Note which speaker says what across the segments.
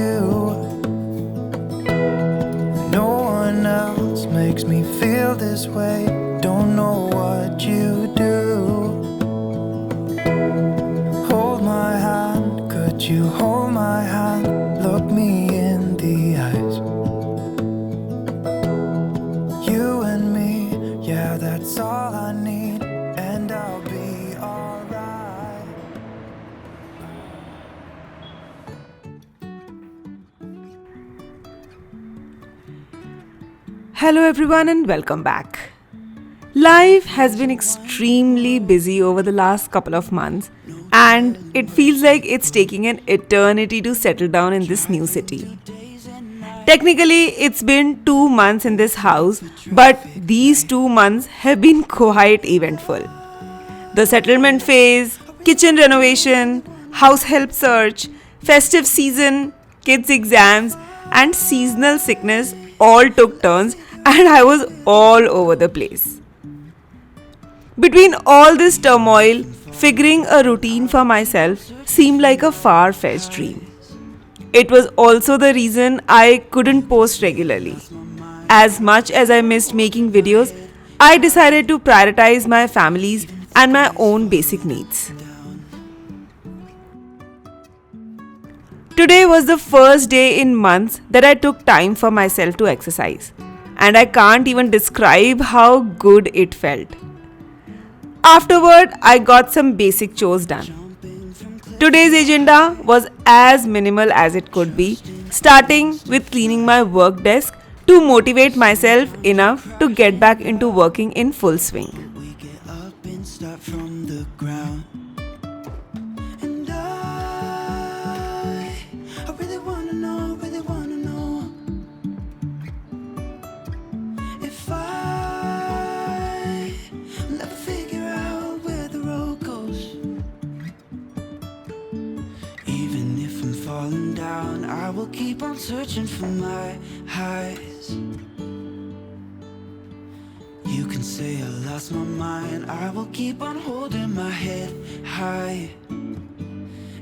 Speaker 1: you. No one else makes me feel this way. Don't know what you do. Hold my hand, could you hold my hand? Look me in the eyes. You and me, yeah, that's all I need, and I'll be alright.
Speaker 2: Hello everyone and welcome back. Life has been extremely busy over the last couple of months and it feels like it's taking an eternity to settle down in this new city. Technically, it's been 2 months in this house, but these 2 months have been quite eventful. The settlement phase, kitchen renovation, house help search, festive season, kids' exams, and seasonal sickness all took turns, and I was all over the place. Between all this turmoil, figuring a routine for myself seemed like a far-fetched dream. It was also the reason I couldn't post regularly. As much as I missed making videos, I decided to prioritize my family's and my own basic needs. Today was the first day in months that I took time for myself to exercise, and I can't even describe how good it felt. Afterward, I got some basic chores done. Today's agenda was as minimal as it could be, starting with cleaning my work desk to motivate myself enough to get back into working in full swing.
Speaker 1: We get up and start from the ground. And I really wanna know if I'll ever figure out where the road goes. Even if I'm falling down, I will keep on searching for my highs. You can say I lost my mind, I will keep on holding my head high.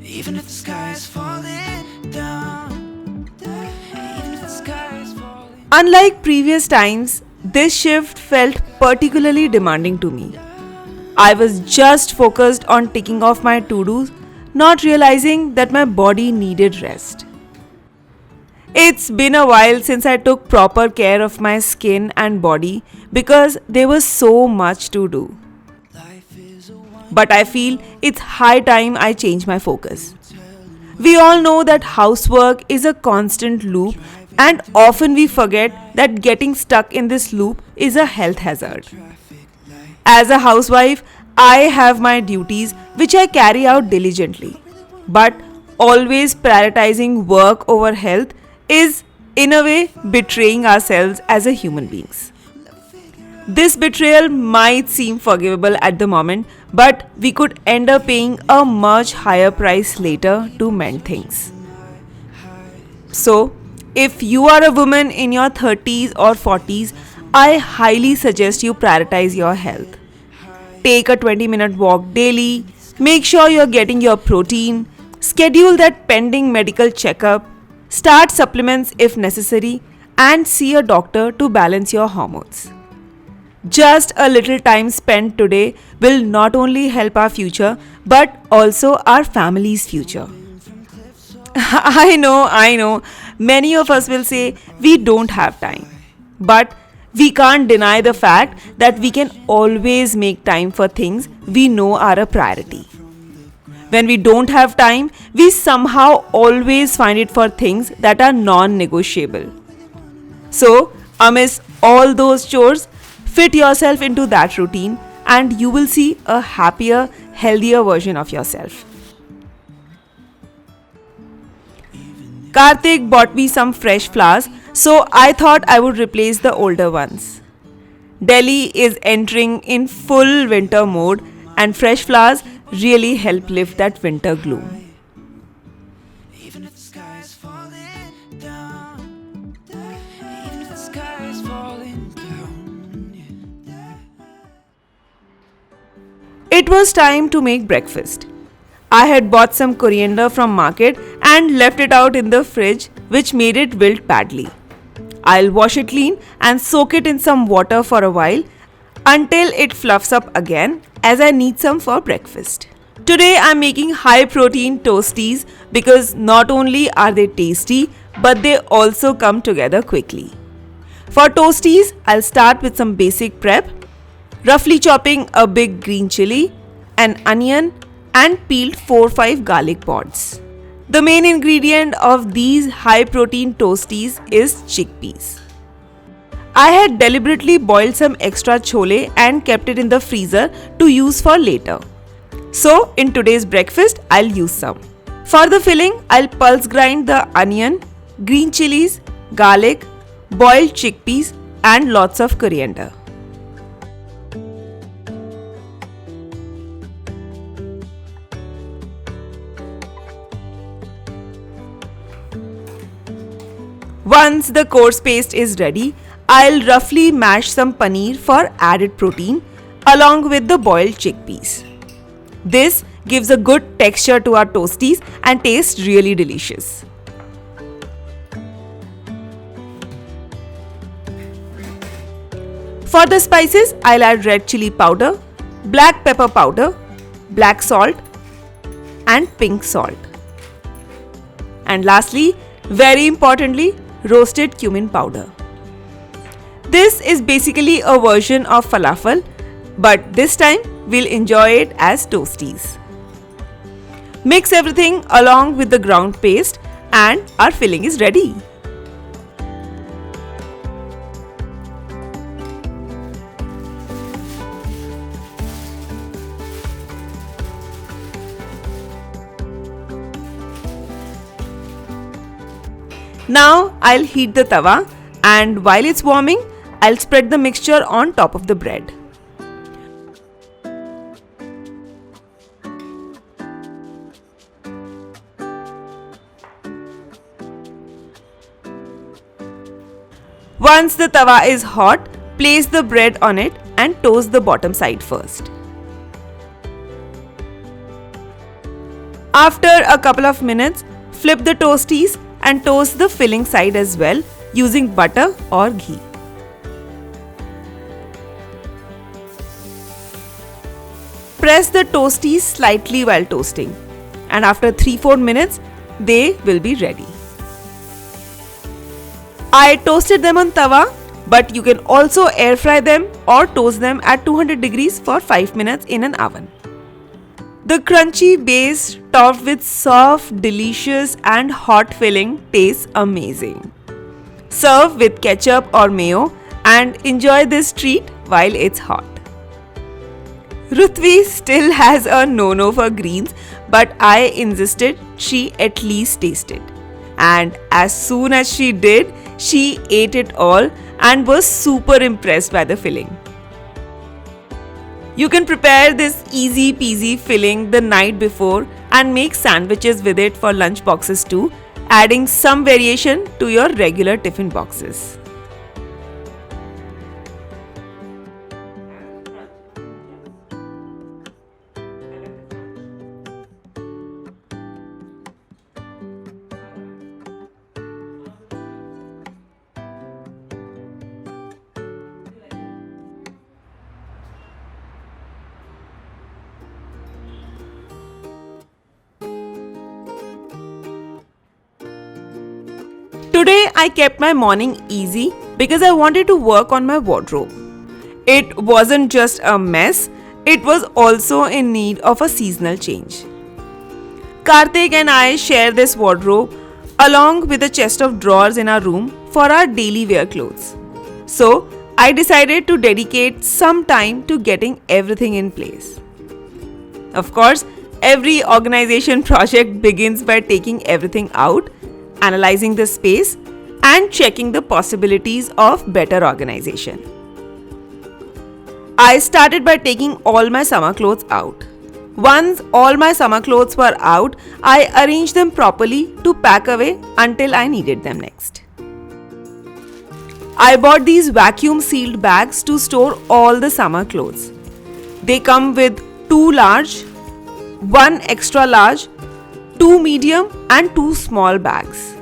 Speaker 1: Even if the sky is falling down, even if the sky is falling.
Speaker 2: Unlike previous times, this shift felt particularly demanding to me. I was just focused on ticking off my to-dos, not realizing that my body needed rest. It's been a while since I took proper care of my skin and body because there was so much to do. But I feel it's high time I change my focus. We all know that housework is a constant loop, and often we forget that getting stuck in this loop is a health hazard. As a housewife, I have my duties which I carry out diligently. But always prioritizing work over health is, in a way, betraying ourselves as a human beings. This betrayal might seem forgivable at the moment, but we could end up paying a much higher price later to mend things. So, if you are a woman in your 30s or 40s, I highly suggest you prioritize your health. Take a 20-minute walk daily, make sure you're getting your protein, schedule that pending medical checkup, start supplements if necessary, and see a doctor to balance your hormones. Just a little time spent today will not only help our future but also our family's future. I know, many of us will say we don't have time. But we can't deny the fact that we can always make time for things we know are a priority. When we don't have time, we somehow always find it for things that are non-negotiable. So, amidst all those chores, fit yourself into that routine and you will see a happier, healthier version of yourself. Karthik bought me some fresh flowers, so I thought I would replace the older ones. Delhi is entering in full winter mode and fresh flowers really help lift that winter gloom.
Speaker 1: Even if the sky is falling down, even if the sky is falling down.
Speaker 2: It was time to make breakfast. I had bought some coriander from market and left it out in the fridge which made it wilt badly. I'll wash it clean and soak it in some water for a while until it fluffs up again, as I need some for breakfast. Today I'm making high protein toasties because not only are they tasty but they also come together quickly. For toasties, I'll start with some basic prep, roughly chopping a big green chili, an onion and peeled 4-5 garlic pods. The main ingredient of these high protein toasties is chickpeas. I had deliberately boiled some extra chole and kept it in the freezer to use for later. So in today's breakfast, I'll use some. For the filling, I'll pulse grind the onion, green chilies, garlic, boiled chickpeas and lots of coriander. Once the coarse paste is ready, I'll roughly mash some paneer for added protein along with the boiled chickpeas. This gives a good texture to our toasties and tastes really delicious. For the spices, I'll add red chili powder, black pepper powder, black salt and pink salt. And lastly, very importantly, roasted cumin powder. This is basically a version of falafel, but this time we'll enjoy it as toasties. Mix everything along with the ground paste and our filling is ready. Now I'll heat the tawa and while it's warming, I'll spread the mixture on top of the bread. Once the tawa is hot, place the bread on it and toast the bottom side first. After a couple of minutes, flip the toasties and toast the filling side as well using butter or ghee. Press the toasties slightly while toasting and after 3-4 minutes they will be ready. I toasted them on tawa, but you can also air fry them or toast them at 200 degrees for 5 minutes in an oven. The crunchy base topped with soft, delicious and hot filling tastes amazing. Serve with ketchup or mayo and enjoy this treat while it's hot. Rutvi still has a no-no for greens, but I insisted she at least taste it. And as soon as she did, she ate it all and was super impressed by the filling. You can prepare this easy peasy filling the night before and make sandwiches with it for lunch boxes too, adding some variation to your regular tiffin boxes. Today I kept my morning easy because I wanted to work on my wardrobe. It wasn't just a mess, it was also in need of a seasonal change. Karthik and I share this wardrobe along with a chest of drawers in our room for our daily wear clothes. So I decided to dedicate some time to getting everything in place. Of course, every organization project begins by taking everything out, analyzing the space and checking the possibilities of better organization. I started by taking all my summer clothes out. Once all my summer clothes were out, I arranged them properly to pack away until I needed them next. I bought these vacuum sealed bags to store all the summer clothes. They come with 2 large, 1 extra large, 2 medium and 2 small bags.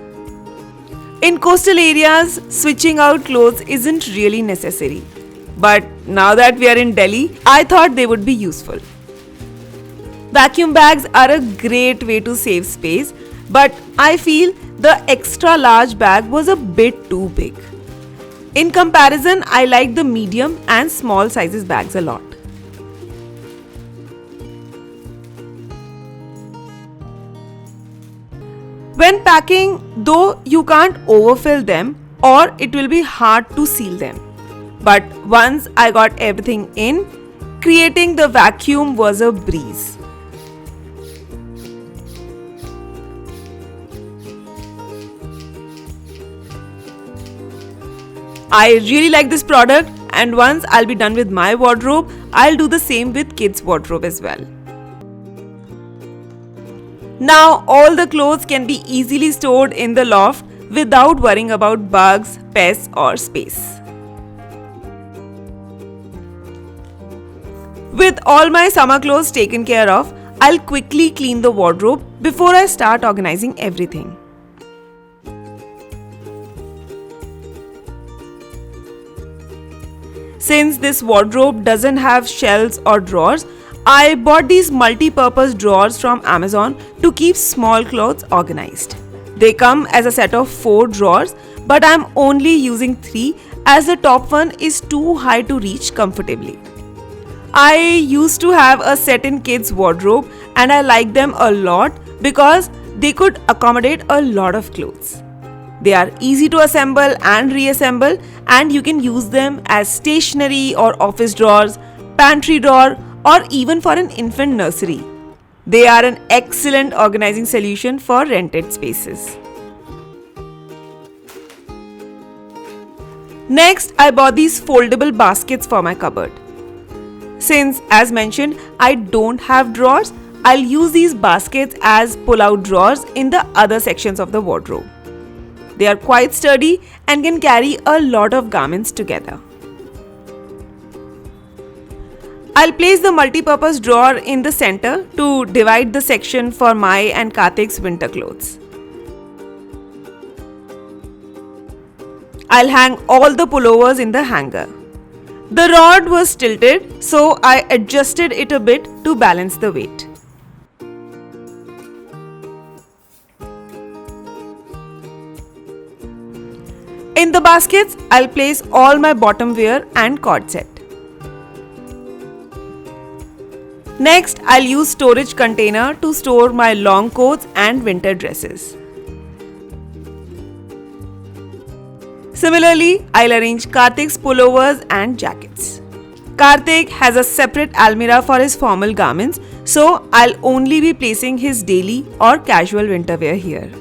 Speaker 2: In coastal areas, switching out clothes isn't really necessary. But now that we are in Delhi, I thought they would be useful. Vacuum bags are a great way to save space, but I feel the extra large bag was a bit too big. In comparison, I like the medium and small sizes bags a lot. When packing, though, you can't overfill them or it will be hard to seal them. But once I got everything in, creating the vacuum was a breeze. I really like this product, and once I'll be done with my wardrobe, I'll do the same with kids' wardrobe as well. Now all the clothes can be easily stored in the loft without worrying about bugs, pests or space. With all my summer clothes taken care of, I'll quickly clean the wardrobe before I start organizing everything. Since this wardrobe doesn't have shelves or drawers, I bought these multi-purpose drawers from Amazon to keep small clothes organized. They come as a set of 4 drawers, but I'm only using 3 as the top one is too high to reach comfortably. I used to have a set in kids' wardrobe and I like them a lot because they could accommodate a lot of clothes. They are easy to assemble and reassemble, and you can use them as stationery or office drawers, pantry drawer, or even for an infant nursery. They are an excellent organizing solution for rented spaces. Next, I bought these foldable baskets for my cupboard. Since, as mentioned, I don't have drawers, I'll use these baskets as pull-out drawers in the other sections of the wardrobe. They are quite sturdy and can carry a lot of garments together. I'll place the multi-purpose drawer in the center to divide the section for my and Karthik's winter clothes. I'll hang all the pullovers in the hanger. The rod was tilted, so I adjusted it a bit to balance the weight. In the baskets, I'll place all my bottom wear and cord set. Next, I'll use storage container to store my long coats and winter dresses. Similarly, I'll arrange Karthik's pullovers and jackets. Karthik has a separate almirah for his formal garments, so I'll only be placing his daily or casual winter wear here.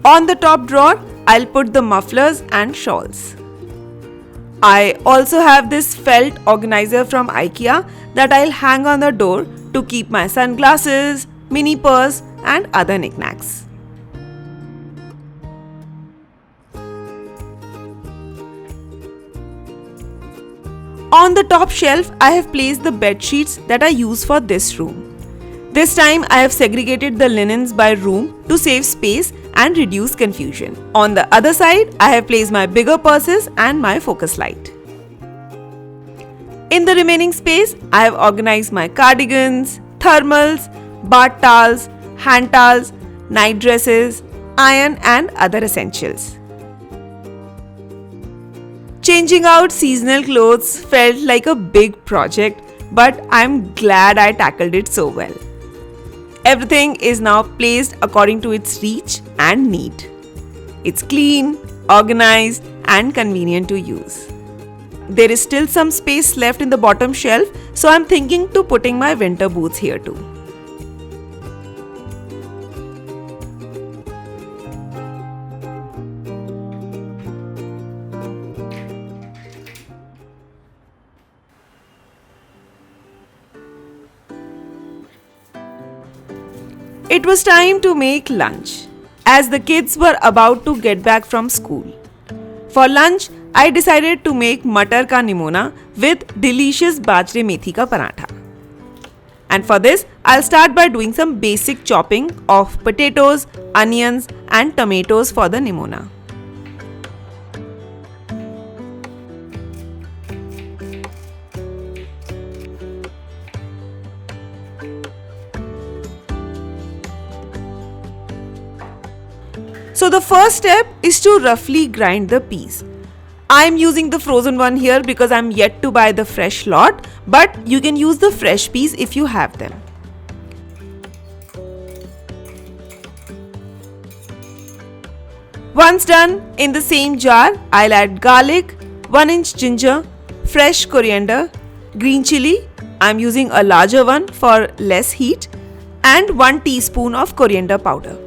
Speaker 2: On the top drawer, I'll put the mufflers and shawls. I also have this felt organizer from IKEA that I'll hang on the door to keep my sunglasses, mini purse and other knickknacks. On the top shelf, I have placed the bed sheets that I use for this room. This time I have segregated the linens by room to save space and reduce confusion. On the other side, I have placed my bigger purses and my focus light. In the remaining space, I have organized my cardigans, thermals, bath towels, hand towels, night dresses, iron and other essentials. Changing out seasonal clothes felt like a big project, but I'm glad I tackled it so well. Everything is now placed according to its reach and need. It's clean, organized, and convenient to use. There is still some space left in the bottom shelf, so I'm thinking to putting my winter boots here too. It was time to make lunch, as the kids were about to get back from school. For lunch, I decided to make matar ka nimona with delicious bajre methi ka paratha. And for this, I'll start by doing some basic chopping of potatoes, onions and tomatoes for the nimona. So the first step is to roughly grind the peas. I'm using the frozen one here because I'm yet to buy the fresh lot, but you can use the fresh peas if you have them. Once done, in the same jar, I'll add garlic, 1-inch ginger, fresh coriander, green chili, I'm using a larger one for less heat, and 1 teaspoon of coriander powder.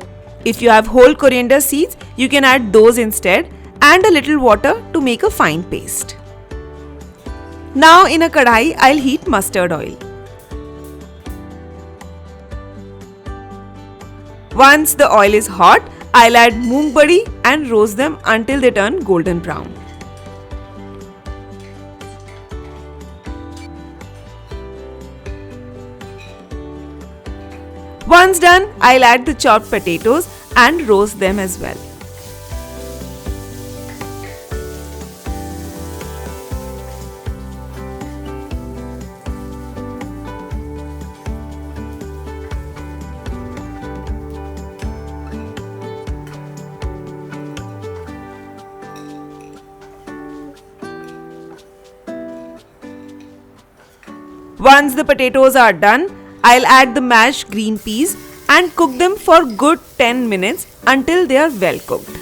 Speaker 2: If you have whole coriander seeds, you can add those instead, and a little water to make a fine paste. Now in a kadai, I'll heat mustard oil. Once the oil is hot, I'll add moong badi and roast them until they turn golden brown. Once done, I'll add the chopped potatoes and roast them as well. Once the potatoes are done, I'll add the mashed green peas and cook them for good 10 minutes until they are well cooked.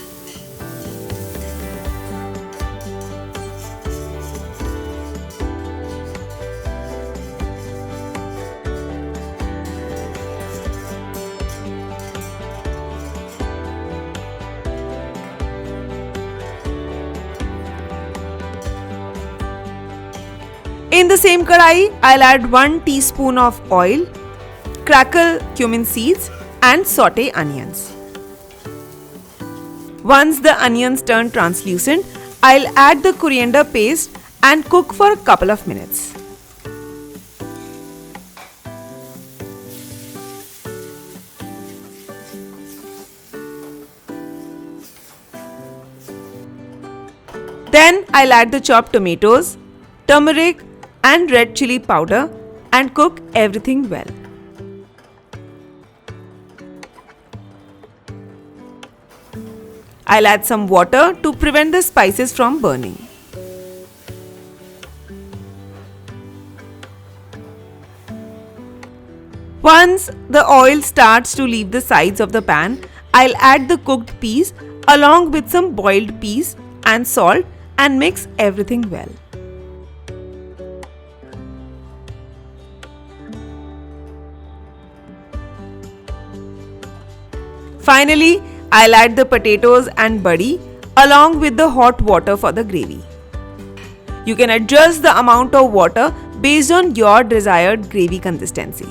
Speaker 2: In the same kadai, I'll add 1 teaspoon of oil, crackle cumin seeds and saute onions. Once the onions turn translucent, I'll add the coriander paste and cook for a couple of minutes. Then I'll add the chopped tomatoes, turmeric and red chili powder and cook everything well. I'll add some water to prevent the spices from burning. Once the oil starts to leave the sides of the pan, I'll add the cooked peas along with some boiled peas and salt and mix everything well. Finally, I'll add the potatoes and badi along with the hot water for the gravy. You can adjust the amount of water based on your desired gravy consistency.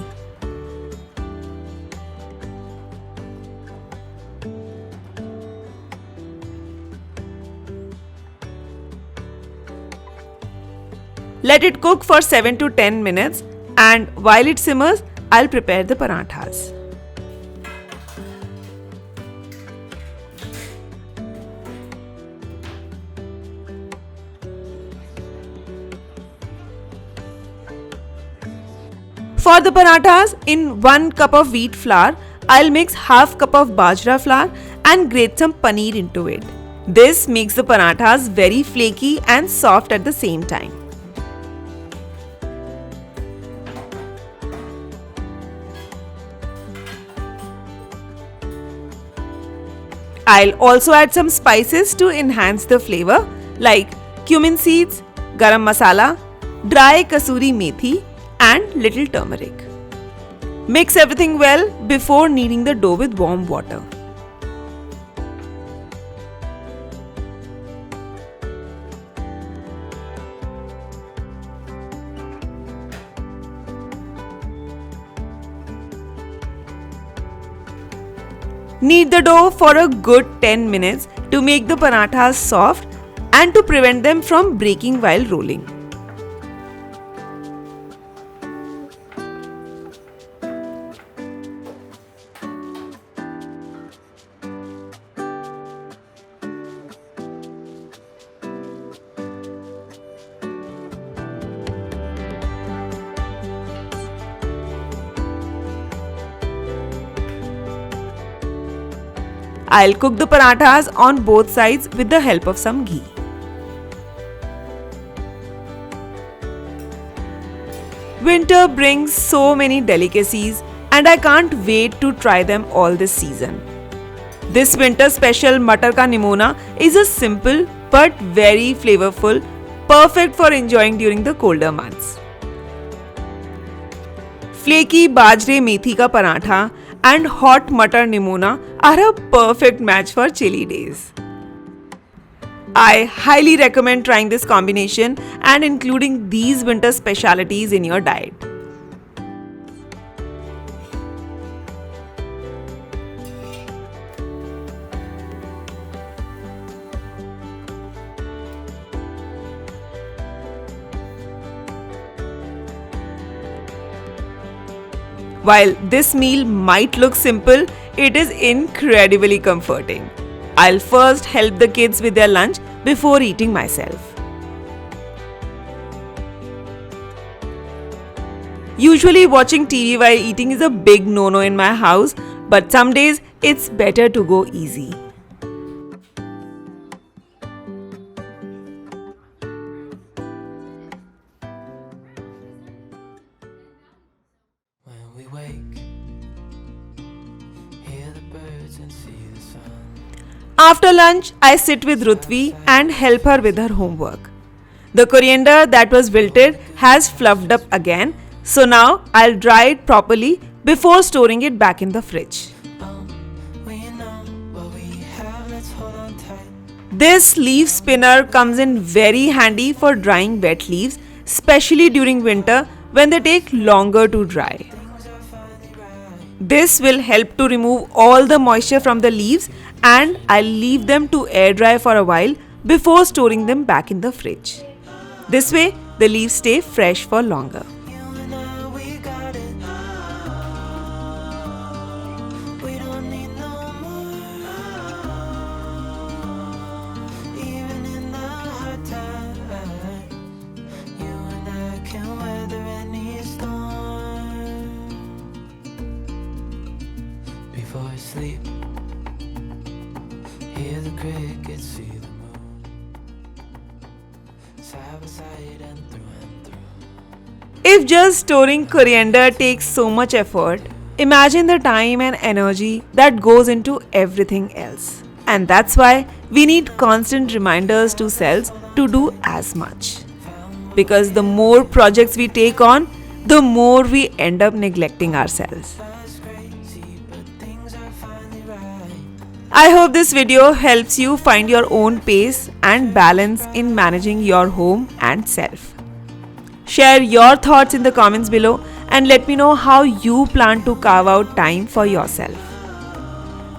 Speaker 2: Let it cook for 7 to 10 minutes, and while it simmers, I'll prepare the parathas. For the parathas, in 1 cup of wheat flour, I'll mix half cup of bajra flour and grate some paneer into it. This makes the parathas very flaky and soft at the same time. I'll also add some spices to enhance the flavor like cumin seeds, garam masala, dry kasuri methi and little turmeric. Mix everything well before kneading the dough with warm water. Knead the dough for a good 10 minutes to make the parathas soft and to prevent them from breaking while rolling. I'll cook the parathas on both sides with the help of some ghee. Winter brings so many delicacies and I can't wait to try them all this season. This winter special Matar ka Nimona is a simple but very flavorful, perfect for enjoying during the colder months. Flaky bajre methi ka paratha and hot Matar Nimona are a perfect match for chilly days. I highly recommend trying this combination and including these winter specialities in your diet. While this meal might look simple, it is incredibly comforting. I'll first help the kids with their lunch before eating myself. Usually watching TV while eating is a big no-no in my house, but some days it's better to go easy.
Speaker 1: When we wake, hear the birds and see the sun.
Speaker 2: After lunch, I sit with Rutvi and help her with her homework. The coriander that was wilted has fluffed up again, so now I'll dry it properly before storing it back in the fridge.
Speaker 1: We know what we have, let's hold on tight.
Speaker 2: This leaf spinner comes in very handy for drying wet leaves, especially during winter when they take longer to dry. This will help to remove all the moisture from the leaves and I'll leave them to air dry for a while before storing them back in the fridge. This way, the leaves stay fresh for longer.
Speaker 1: You and I, we got it. We don't need no more. Even in the hard times, you and I can weather any storm. Before I sleep, hear the crickets, see the moon. Side by side and through and through.
Speaker 2: If just storing coriander takes so much effort, imagine the time and energy that goes into everything else. And that's why we need constant reminders to selves to do as much. Because the more projects we take on, the more we end up neglecting ourselves.
Speaker 1: That's crazy, but things are finally right.
Speaker 2: I hope this video helps you find your own pace and balance in managing your home and self. Share your thoughts in the comments below and let me know how you plan to carve out time for yourself.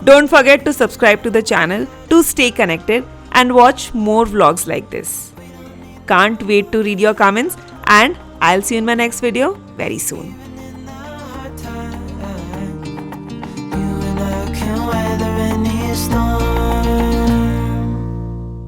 Speaker 2: Don't forget to subscribe to the channel to stay connected and watch more vlogs like this. Can't wait to read your comments and I'll see you in my next video very soon.